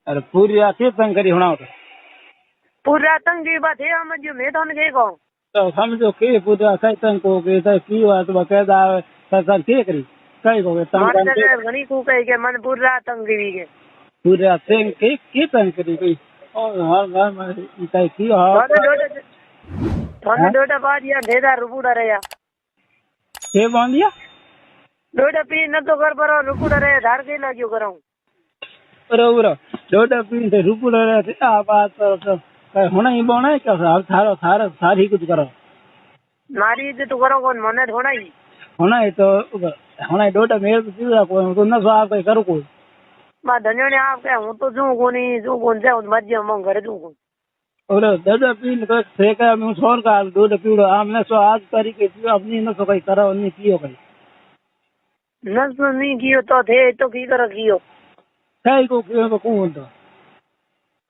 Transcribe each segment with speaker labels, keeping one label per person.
Speaker 1: अरे पूरी रात ये तंग करी होना होता
Speaker 2: पूरा तंग की बात है हम जो मैं तो नहीं कहूँ
Speaker 1: तो समझो के पूरी रात कई तंग को के तो की बात बकायदा सर के करी कई को तंग
Speaker 2: मन
Speaker 1: के
Speaker 2: जगह घनी को कहे के मन पूरा तंग की के
Speaker 1: पूरी रात के तंग करी कोई और हर में कई की हो
Speaker 2: थोड़े डोडा बाद या ढेरा रुपुड़ा रहा
Speaker 1: के बांध दिया
Speaker 2: डोडा पी न तो कर पर रुपुड़ा रहे धार के लाग्यो कराऊं
Speaker 1: बरोबर डोडा पी से रुपुड़ा रहे आ बात तो होना ही बोना है क्या थारो थारो सारी कुछ करो
Speaker 2: मारी इज्जत तो करो कौन मने थोड़ा ही
Speaker 1: होना है तो होना है डोडा मेरे तो सीधा कोई तो न सो आप कोई करो कोई
Speaker 2: बा धन्यो ने आप क्या हूं तो जू कोनी जू कौन से मर्जी हम घर जू कौन
Speaker 1: और डोडा पी तो से का मैं छोर का डोडा पीड़ो आमने सो आज तरीके से अपनी न सो कोई करो नहीं पियो कोई
Speaker 2: नस नहीं कियो तो थे तो की कर कियो
Speaker 1: कई को कौन तो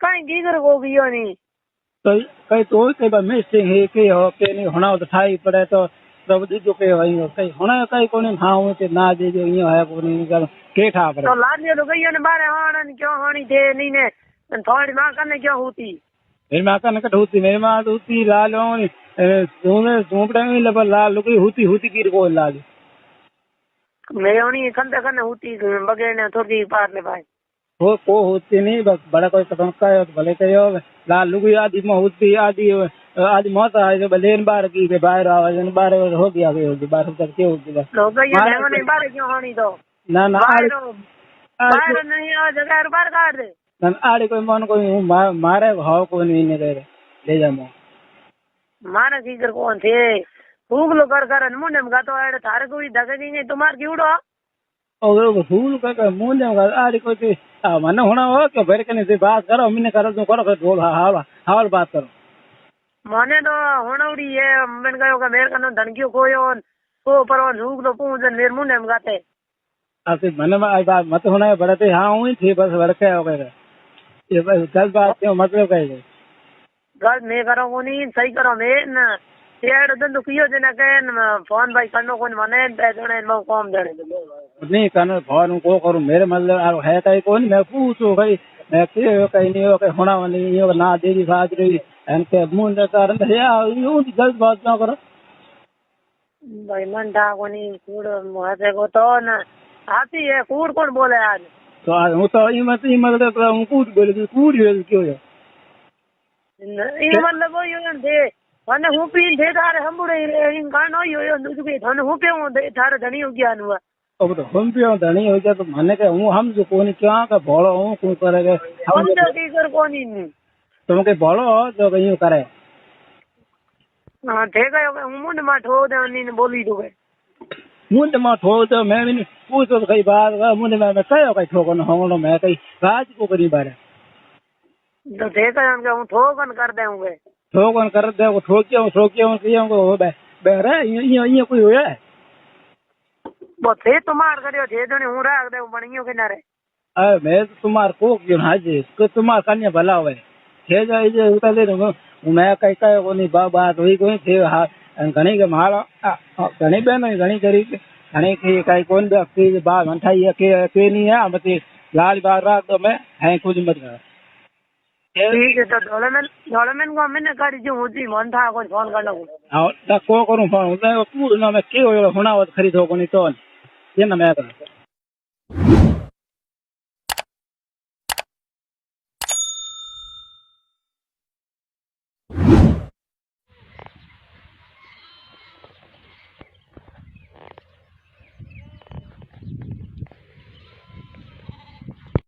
Speaker 2: कहीं की कर को कियो नहीं
Speaker 1: तो कई तो कई बार मिसिंग है के हो के नहीं होना तो ठाई पड़े तो सब जो के वही हो कई होना कई कोने हां के ना दे जो यो है कोने कर के ठा पड़े
Speaker 2: तो लाद लियो तो कहियो ने बारे हाणन क्यों हाणी थे नहीं ने थोड़ी मां कने क्यों होती
Speaker 1: मेरी माँ का नकट होती मेरी माँ तो होती लाल होनी तुम्हें झोंपड़े में लगा लाल लुकी होती की को लाल
Speaker 2: मेरे होनी खंडे खंडे होती बगैर ने थोड़ी पार ले भाई
Speaker 1: वो को होती नहीं बस बड़ा कोई कदम का है तो भले कहो लाल लुकी आदि में होती आदि आदि मौत आए तो भले बार की के बाहर आवाज बार हो गया होगी बार करके होगी बस
Speaker 2: लोग ये देव नहीं बारे क्यों हाणी तो
Speaker 1: ना ना
Speaker 2: बाहर नहीं आ जगह बाहर काट दे
Speaker 1: ना आड़े कोई मन कोई मारे भाव को नहीं ले जा
Speaker 2: मारा की कर कौन थे फूक लो कर मुंडे में गातो आड़े थारे कोई धगे नहीं तुम्हार क्यों
Speaker 1: और वो फूल का मुंह ने आड़ी कोई मन होना हो क्या फिर कहने से बात करो मैंने करो तुम करो फिर बोल हाल बात करो
Speaker 2: मने तो होनौड़ी है मैंने कहो का मेरे कनो धनकियो कोयो को पर झूक लो पूंछ मेरे मुंडे में गाते
Speaker 1: आपके मन में आई बात मत होना है बड़े हाँ हुई थी बस लड़के हो गए ये बस 10 बात क्यों मतलब कहे
Speaker 2: गल मैं करो को नहीं सही करो मैं न तेड़ दंदु कियो जना कहन फोन भाई करनो कोन मने जणे मो काम जणे
Speaker 1: नहीं करना फोन को करूं मेरे मतलब है कहीं कौन मैं पूछो भाई मैं के कहीं नहीं हो कहीं होना नहीं हो ना देवी बात रही इनके मुंड कारण या यूं गलत बात ना करो
Speaker 2: भाई मन था को नहीं कूड़ मुहासे को तो न आती है कूड़ कौन बोले आज
Speaker 1: तो आज हूँ तो ये मतलब हूँ कूड़ बोले कूड़ क्यों है
Speaker 2: ये मतलब यो दे थाने हूँ पी दे थारे हम बुड़े इन कानो यो दुजुके थाने हूँ पे हूँ दे थारे धनी हो गया हुआ
Speaker 1: अब तो हम पे धनी हो गया तो माने के हूँ हम जो कोनी क्या का भोलो हूँ कोई करेगा
Speaker 2: हम जो की कर कोनी नहीं
Speaker 1: तुम के भोलो हो जो कहीं करे
Speaker 2: हाँ ठीक है हूँ मुंड में ठो दे नी बोली दो गए
Speaker 1: मुंड में ठो तो मैं भी पूछो तो कई बात मुंड में कहो कहीं ठोकन होंगो मैं कहीं राज को करी बारे
Speaker 2: तो ठीक है हम हूँ ठोकन कर देंगे
Speaker 1: ठोकन कर दे वो ठोकियो कियो बेरे ये कोई होया है
Speaker 2: वो थे तुम्हार करियो थे जने हूँ राख दे बणियो किनारे
Speaker 1: अरे मैं तो तुम्हार को क्यों हाजी को तुम्हार कन्या भला होवे थे जाए जे उता दे दूंगा मैं कई कई को नहीं बात हुई कोई थे घणी के मारो घणी बहन घणी करी घणी की कई कौन व्यक्ति बात मंठाई के नहीं है मत लाल बार राख दो मैं है कुछ मत कर
Speaker 2: ठीक है तो डोलेमेन को मैंने करी जो होती मन था कोई फोन करना
Speaker 1: हां दा को करूं फोन उदा पूर्ण में के होना खरीदो को नहीं तो ये ना मैं